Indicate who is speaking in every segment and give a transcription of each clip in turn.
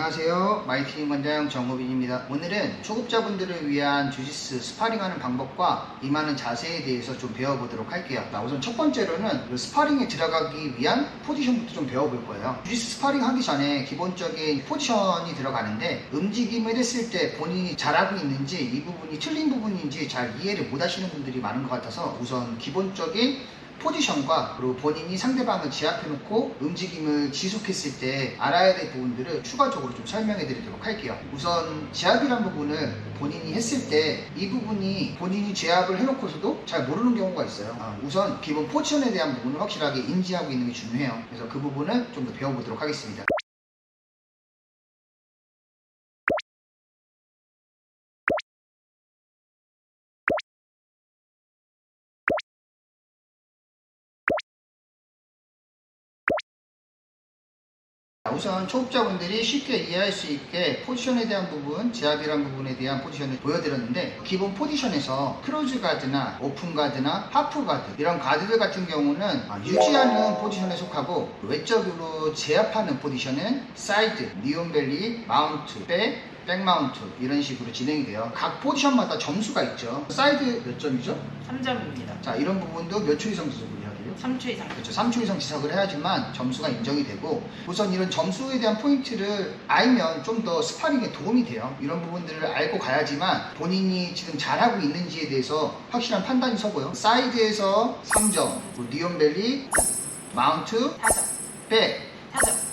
Speaker 1: 안녕하세요. 마이트닝 관장 정호빈입니다. 오늘은 초급자분들을 위한 주짓수 스파링하는 방법과 임하는 자세에 대해서 좀 배워보도록 할게요. 우선 첫 번째로는 스파링에 들어가기 위한 포지션부터 좀 배워볼 거예요. 주짓수 스파링 하기 전에 기본적인 포지션이 들어가는데 움직임을 했을 때 본인이 잘하고 있는지 이 부분이 틀린 부분인지 잘 이해를 못 하시는 분들이 많은 것 같아서 우선 기본적인 포지션과 그리고 본인이 상대방을 제압해 놓고 움직임을 지속했을 때 알아야 될 부분들을 추가적으로 좀 설명해 드리도록 할게요. 우선 제압이란 부분을 본인이 했을 때 이 부분이 본인이 제압을 해놓고서도 잘 모르는 경우가 있어요. 우선 기본 포지션에 대한 부분을 확실하게 인지하고 있는 게 중요해요. 그래서 그 부분을 좀 더 배워보도록 하겠습니다. 우선 초급자분들이 쉽게 이해할 수 있게 포지션에 대한 부분, 제압이란 부분에 대한 포지션을 보여드렸는데 기본 포지션에서 크로즈 가드나 오픈 가드나 하프 가드 이런 가드들 같은 경우는 유지하는 포지션에 속하고 외적으로 제압하는 포지션은 사이드, 니온벨리, 마운트, 백 마운트 이런 식으로 진행이 돼요. 각 포지션마다 점수가 있죠. 사이드 몇 점이죠?
Speaker 2: 3점입니다.
Speaker 1: 자, 이런 부분도 몇 초 이상 지속을 해야 돼요?
Speaker 2: 3초 이상.
Speaker 1: 그렇죠. 3초 이상 지속을 해야지만 점수가 인정이 되고 우선 이런 점수에 대한 포인트를 알면 좀 더 스파링에 도움이 돼요. 이런 부분들을 알고 가야지만 본인이 지금 잘하고 있는지에 대해서 확실한 판단이 서고요. 사이드에서 3점, 니온벨리, 마운트,
Speaker 2: 4점.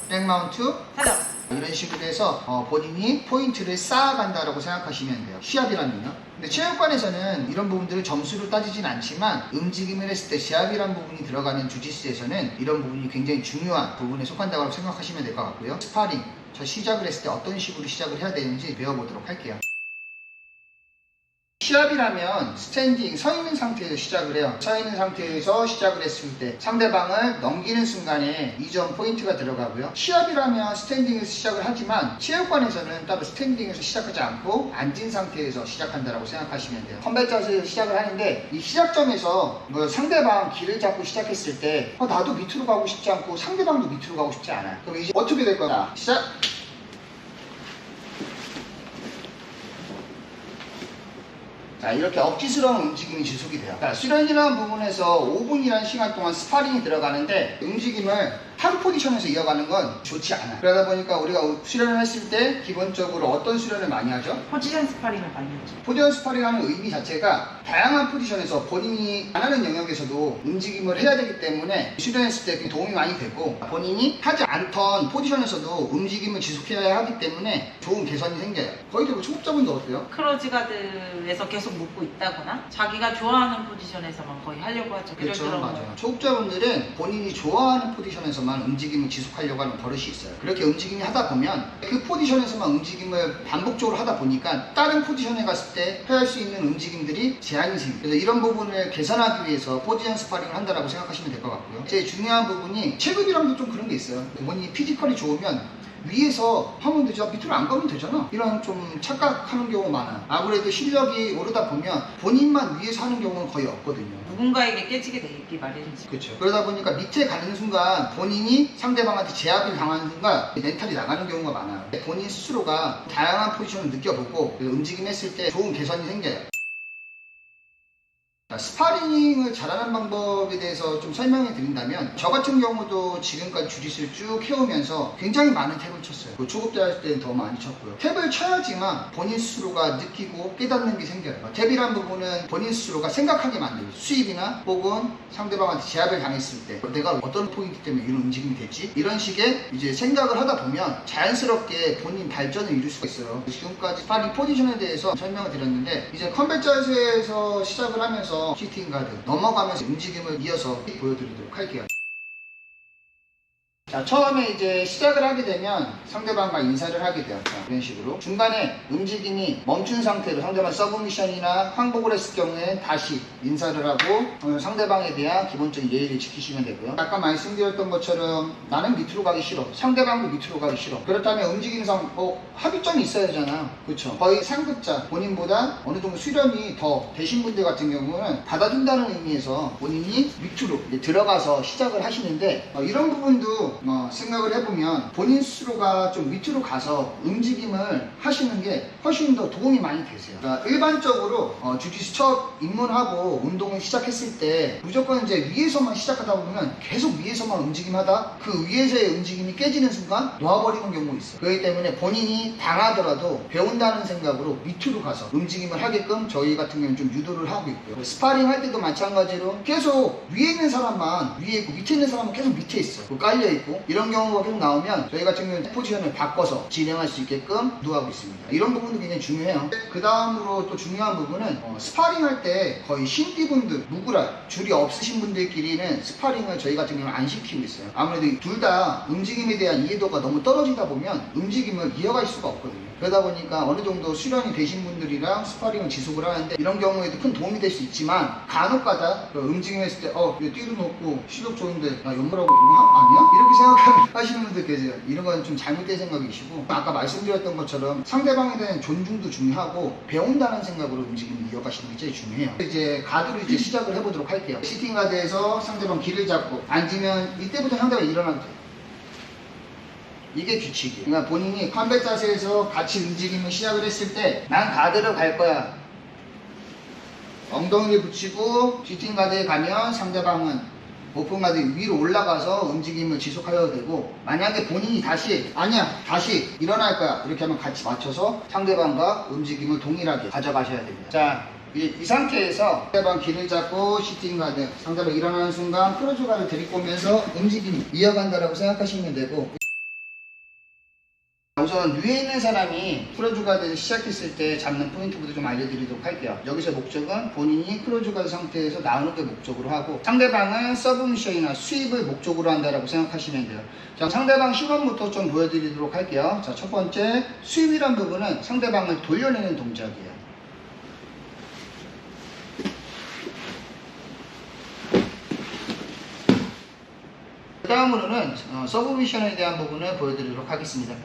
Speaker 1: 백 마운트
Speaker 2: 4점.
Speaker 1: 이런 식으로 해서 본인이 포인트를 쌓아간다라고 생각하시면 돼요. 시합이라면요. 근데 체육관에서는 이런 부분들을 점수로 따지진 않지만 움직임을 했을 때 시합이란 부분이 들어가는 주짓수에서는 이런 부분이 굉장히 중요한 부분에 속한다고 생각하시면 될 것 같고요. 스파링, 저 시작을 했을 때 어떤 식으로 시작을 해야 되는지 배워보도록 할게요. 시합이라면 스탠딩, 서 있는 상태에서 시작을 해요. 서 있는 상태에서 시작을 했을 때 상대방을 넘기는 순간에 2점 포인트가 들어가고요. 시합이라면 스탠딩에서 시작을 하지만 체육관에서는 따로 스탠딩에서 시작하지 않고 앉은 상태에서 시작한다고 생각하시면 돼요. 컴뱃 자세에서 시작을 하는데 이 시작점에서 상대방 길을 잡고 시작했을 때 나도 밑으로 가고 싶지 않고 상대방도 밑으로 가고 싶지 않아요. 그럼 이제 어떻게 될 거야? 시작! 자, 이렇게 억지스러운 움직임이 지속이 돼요. 자, 수련이라는 부분에서 5분이라는 시간 동안 스파링이 들어가는데 움직임을 한 포지션에서 이어가는 건 좋지 않아요. 그러다 보니까 우리가 수련을 했을 때 기본적으로 어떤 수련을 많이 하죠?
Speaker 2: 포지션 스파링을 많이 하죠.
Speaker 1: 포지션 스파링 하는 의미 자체가 다양한 포지션에서 본인이 안 하는 영역에서도 움직임을 해야 되기 때문에 수련했을 때 도움이 많이 되고 본인이 하지 않던 포지션에서도 움직임을 지속해야 하기 때문에 좋은 개선이 생겨요. 거의 대부분 초급자분들 어때요?
Speaker 2: 크로즈 가드에서 계속 묶고 있다거나 자기가 좋아하는 포지션에서만 거의 하려고 하죠.
Speaker 1: 그렇죠, 맞아요. 초급자분들은 본인이 좋아하는 포지션에서만 움직임을 지속하려고 하는 버릇이 있어요. 그렇게 움직임이 하다 보면 그 포지션에서만 움직임을 반복적으로 하다 보니까 다른 포지션에 갔을 때 할 수 있는 움직임들이 제한이 생겨요. 그래서 이런 부분을 개선하기 위해서 포지션 스파링을 한다고 생각하시면 될 것 같고요. 제일 중요한 부분이 체급이랑도 좀 그런 게 있어요. 본인이 피지컬이 좋으면 위에서 하면 되죠. 밑으로 안 가면 되잖아. 이런 좀 착각하는 경우가 많아요. 아무래도 실력이 오르다 보면 본인만 위에서 하는 경우는 거의 없거든요.
Speaker 2: 누군가에게 깨지게 되기 마련이죠.
Speaker 1: 그렇죠. 그러다 보니까 밑에 가는 순간 본인이 상대방한테 제압을 당하는 순간 멘탈이 나가는 경우가 많아요. 본인 스스로가 다양한 포지션을 느껴보고 움직임했을 때 좋은 개선이 생겨요. 스파링을 잘하는 방법에 대해서 좀 설명해 드린다면 저 같은 경우도 지금까지 주짓수를 쭉 해오면서 굉장히 많은 탭을 쳤어요. 초급자 할 때는 더 많이 쳤고요. 탭을 쳐야지만 본인 스스로가 느끼고 깨닫는 게 생겨요. 탭이란 부분은 본인 스스로가 생각하게 만들어요. 수입이나 혹은 상대방한테 제압을 당했을 때 내가 어떤 포인트 때문에 이런 움직임이 됐지? 이런 식의 이제 생각을 하다 보면 자연스럽게 본인 발전을 이룰 수가 있어요. 지금까지 스파링 포지션에 대해서 설명을 드렸는데 이제 컴뱃 자세에서 시작을 하면서 시팅 가드 넘어가면서 움직임을 이어서 보여드리도록 할게요. 자, 처음에 이제 시작을 하게 되면 상대방과 인사를 하게 돼요. 자, 이런 식으로 중간에 움직임이 멈춘 상태로 상대방 서브미션이나 항복을 했을 경우에 다시 인사를 하고 상대방에 대한 기본적인 예의를 지키시면 되고요. 아까 말씀드렸던 것처럼 나는 밑으로 가기 싫어, 상대방도 밑으로 가기 싫어. 그렇다면 움직임상 합의점이 있어야 되잖아요. 그렇죠. 거의 상급자 본인보다 어느 정도 수련이 더 되신 분들 같은 경우는 받아준다는 의미에서 본인이 밑으로 들어가서 시작을 하시는데 이런 부분도 생각을 해보면 본인 스스로가 좀 밑으로 가서 움직임을 하시는 게 훨씬 더 도움이 많이 되세요. 그러니까 일반적으로 주짓수 첫 입문하고 운동을 시작했을 때 무조건 이제 위에서만 시작하다 보면 계속 위에서만 움직임하다 그 위에서의 움직임이 깨지는 순간 놓아버리는 경우가 있어요. 그렇기 때문에 본인이 당하더라도 배운다는 생각으로 밑으로 가서 움직임을 하게끔 저희 같은 경우는 좀 유도를 하고 있고요. 스파링 할 때도 마찬가지로 계속 위에 있는 사람만 위에 있고 밑에 있는 사람은 계속 밑에 있어. 깔려 있고 이런 경우가 계속 나오면 저희 같은 경우는 포지션을 바꿔서 진행할 수 있게끔 유도하고 있습니다. 이런 부분도 굉장히 중요해요. 그 다음으로 또 중요한 부분은 스파링 할 때 거의 신띠분들 누구라 줄이 없으신 분들끼리는 스파링을 저희 같은 경우는 안 시키고 있어요. 아무래도 둘 다 움직임에 대한 이해도가 너무 떨어지다 보면 움직임을 이어갈 수가 없거든요. 그러다 보니까 어느 정도 수련이 되신 분들이랑 스파링을 지속을 하는데 이런 경우에도 큰 도움이 될 수 있지만 간혹가다 움직임했을 때 뛰도 높고 실력 좋은데 나 연보라고 이거 아니야? 이렇게 생각하시는 분들 계세요. 이런 건 좀 잘못된 생각이시고 아까 말씀드렸던 것처럼 상대방에 대한 존중도 중요하고 배운다는 생각으로 움직임을 이어가시는 게 제일 중요해요. 이제 가드로 이제 시작을 해보도록 할게요. 시팅 가드에서 상대방 길을 잡고 앉으면 이때부터 상대방이 일어나도 돼요. 이게 규칙이에요. 그러니까 본인이 컴뱃 자세에서 같이 움직임을 시작을 했을 때 난 가드로 갈 거야. 엉덩이를 붙이고 뒷팀 가드에 가면 상대방은 오픈 가드 위로 올라가서 움직임을 지속하여도 되고 만약에 본인이 다시 일어날 거야 이렇게 하면 같이 맞춰서 상대방과 움직임을 동일하게 가져가셔야 됩니다. 자, 이 상태에서 상대방 길을 잡고 시팅 가드 상대방 일어나는 순간 크로즈 가드 들이꼬면서 움직임 이어간다라고 생각하시면 되고 우선 위에 있는 사람이 크로즈 가드를 시작했을 때 잡는 포인트부터 좀 알려드리도록 할게요. 여기서 목적은 본인이 크로즈 가드 상태에서 나오는 게 목적으로 하고 상대방은 서브미션이나 스윕을 목적으로 한다라고 생각하시면 돼요. 자, 상대방 시범부터 좀 보여드리도록 할게요. 자, 첫 번째 스윕이란 부분은 상대방을 돌려내는 동작이에요. 그 다음으로는 서브미션에 대한 부분을 보여드리도록 하겠습니다.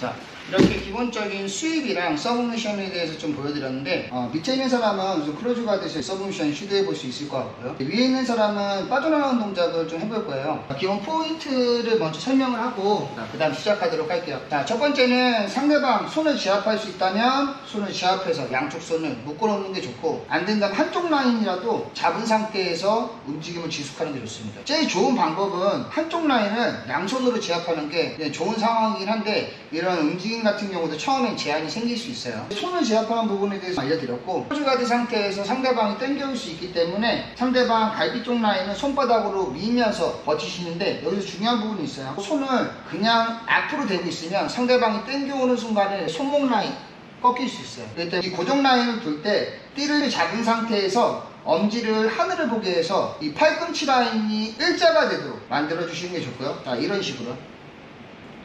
Speaker 1: 자, 이렇게 기본적인 스윕이랑 서브미션에 대해서 좀 보여드렸는데 밑에 있는 사람은 우선 크로즈 가드에서 서브미션 시도해 볼 수 있을 것 같고요. 위에 있는 사람은 빠져나가는 동작을 좀 해볼 거예요. 기본 포인트를 먼저 설명을 하고 그 다음 시작하도록 할게요. 자, 첫 번째는 상대방 손을 제압할 수 있다면 손을 제압해서 양쪽 손을 묶어놓는 게 좋고 안 된다면 한쪽 라인이라도 잡은 상태에서 움직임을 지속하는 게 좋습니다. 제일 좋은 방법은 한쪽 라인을 양손으로 제압하는 게 좋은 상황이긴 한데 이런 움직임 같은 경우도 처음엔 제한이 생길 수 있어요. 손을 제압하는 부분에 대해서 알려드렸고 크로즈 가드 상태에서 상대방이 당겨올 수 있기 때문에 상대방 갈비 쪽 라인은 손바닥으로 밀면서 버티시는데 여기서 중요한 부분이 있어요. 손을 그냥 앞으로 대고 있으면 상대방이 당겨오는 순간에 손목 라인 꺾일 수 있어요. 그럴 때 이 고정 라인을 둘 때 띠를 잡은 상태에서 엄지를 하늘을 보게 해서 이 팔꿈치 라인이 일자가 되도록 만들어 주시는 게 좋고요. 자, 이런 식으로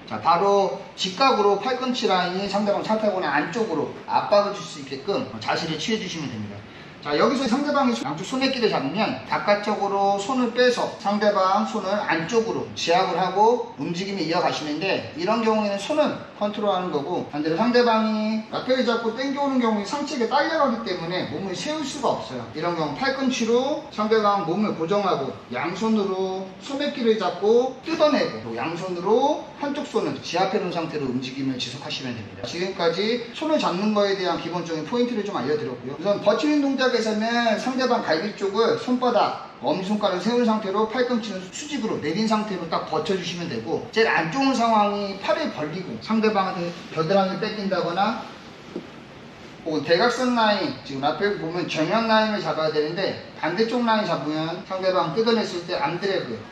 Speaker 1: 자, 바로 직각으로 팔꿈치 라인이 상대방 차타고는 안쪽으로 압박을 줄 수 있게끔 자세를 취해 주시면 됩니다. 자, 여기서 상대방이 양쪽 손에끼를 잡으면 바깥쪽으로 손을 빼서 상대방 손을 안쪽으로 제압을 하고 움직임을 이어가시는데 이런 경우에는 손은 컨트롤하는 거고 반대로 상대방이 라펠을 잡고 당겨오는 경우에 상체가 딸려가기 때문에 몸을 세울 수가 없어요. 이런 경우 팔꿈치로 상대방 몸을 고정하고 양손으로 소매끼를 잡고 뜯어내고 또 양손으로 한쪽 손을 제압해 놓은 상태로 움직임을 지속하시면 됩니다. 지금까지 손을 잡는 거에 대한 기본적인 포인트를 좀 알려드렸고요. 우선 버티는 동작에서는 상대방 갈비 쪽을 손바닥 엄지손가락을 세운 상태로 팔꿈치는 수직으로 내린 상태로 딱 버텨주시면 되고 제일 안 좋은 상황이 팔을 벌리고 상대방한테 겨드랑이를 뺏긴다거나 혹은 대각선 라인 지금 앞에 보면 정면 라인을 잡아야 되는데 반대쪽 라인 잡으면 상대방 뜯어냈을 때 암드래그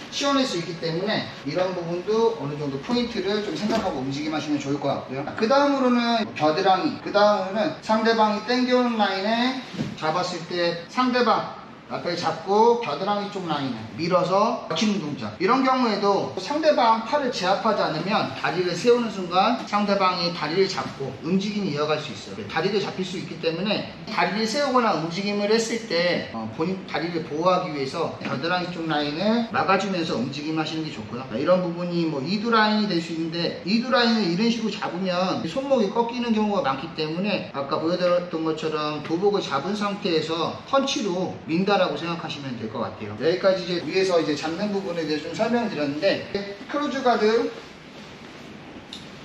Speaker 1: 치워낼 수 있기 때문에 이런 부분도 어느 정도 포인트를 좀 생각하고 움직임하시면 좋을 것 같고요. 그 다음으로는 겨드랑이, 그 다음으로는 상대방이 당겨오는 라인에 잡았을 때 상대방 라펠 잡고 겨드랑이 쪽 라인을 밀어서 버티는 동작. 이런 경우에도 상대방 팔을 제압하지 않으면 다리를 세우는 순간 상대방이 다리를 잡고 움직임이 이어갈 수 있어요. 다리를 잡힐 수 있기 때문에 다리를 세우거나 움직임을 했을 때 본인 다리를 보호하기 위해서 겨드랑이 쪽 라인을 막아주면서 움직임하시는 게 좋고요. 이런 부분이 뭐 이두 라인이 될 수 있는데 이두 라인을 이런 식으로 잡으면 손목이 꺾이는 경우가 많기 때문에 아까 보여드렸던 것처럼 도복을 잡은 상태에서 펀치로 민다라고 생각하시면 될 것 같아요. 여기까지 이제 위에서 이제 잡는 부분에 대해서 좀 설명을 드렸는데 크루즈 가드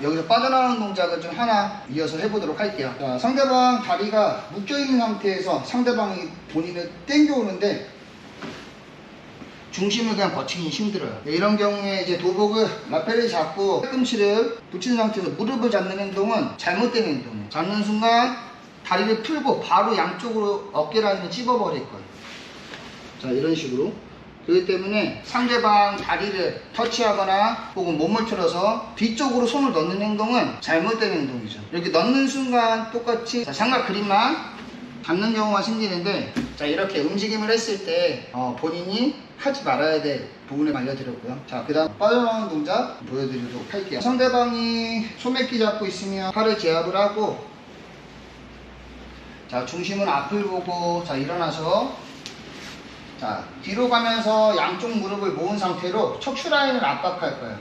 Speaker 1: 여기서 빠져나오는 동작을 좀 하나 이어서 해보도록 할게요. 자, 상대방 다리가 묶여있는 상태에서 상대방이 본인을 당겨오는데 중심을 그냥 버티기 힘들어요. 이런 경우에 이제 도복을 라펠을 잡고 팔꿈치를 붙인 상태에서 무릎을 잡는 행동은 잘못된 행동이에요. 잡는 순간 다리를 풀고 바로 양쪽으로 어깨 라인을 찝어버릴 거예요. 자, 이런 식으로. 그렇기 때문에 상대방 다리를 터치하거나 혹은 몸을 틀어서 뒤쪽으로 손을 넣는 행동은 잘못된 행동이죠. 이렇게 넣는 순간 똑같이 삼각 그립만 잡는 경우가 생기는데, 자, 이렇게 움직임을 했을 때 본인이 하지 말아야 될 부분을 알려드렸고요. 자, 그 다음 빠져나오는 동작 보여드리도록 할게요. 상대방이 소매끼 잡고 있으면 팔을 제압을 하고, 자, 중심은 앞을 보고, 자, 일어나서, 자, 뒤로 가면서 양쪽 무릎을 모은 상태로 척추 라인을 압박할 거예요.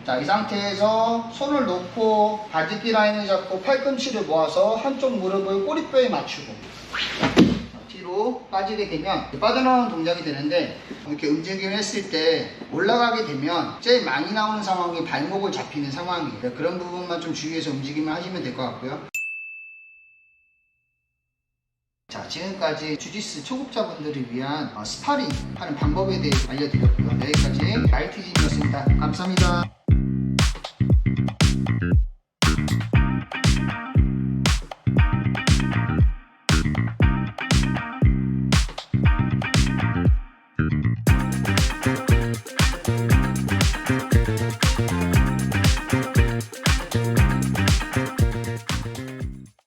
Speaker 1: 자, 이 상태에서 손을 놓고 바지기 라인을 잡고 팔꿈치를 모아서 한쪽 무릎을 꼬리뼈에 맞추고 뒤로 빠지게 되면 빠져나오는 동작이 되는데, 이렇게 움직임을 했을 때 올라가게 되면 제일 많이 나오는 상황이 발목을 잡히는 상황이에요. 그런 부분만 좀 주의해서 움직임을 하시면 될 것 같고요. 자, 지금까지 주짓수 초급자분들을 위한 스파링 하는 방법에 대해서 알려드렸고요. 여기까지 RTG였습니다. 감사합니다.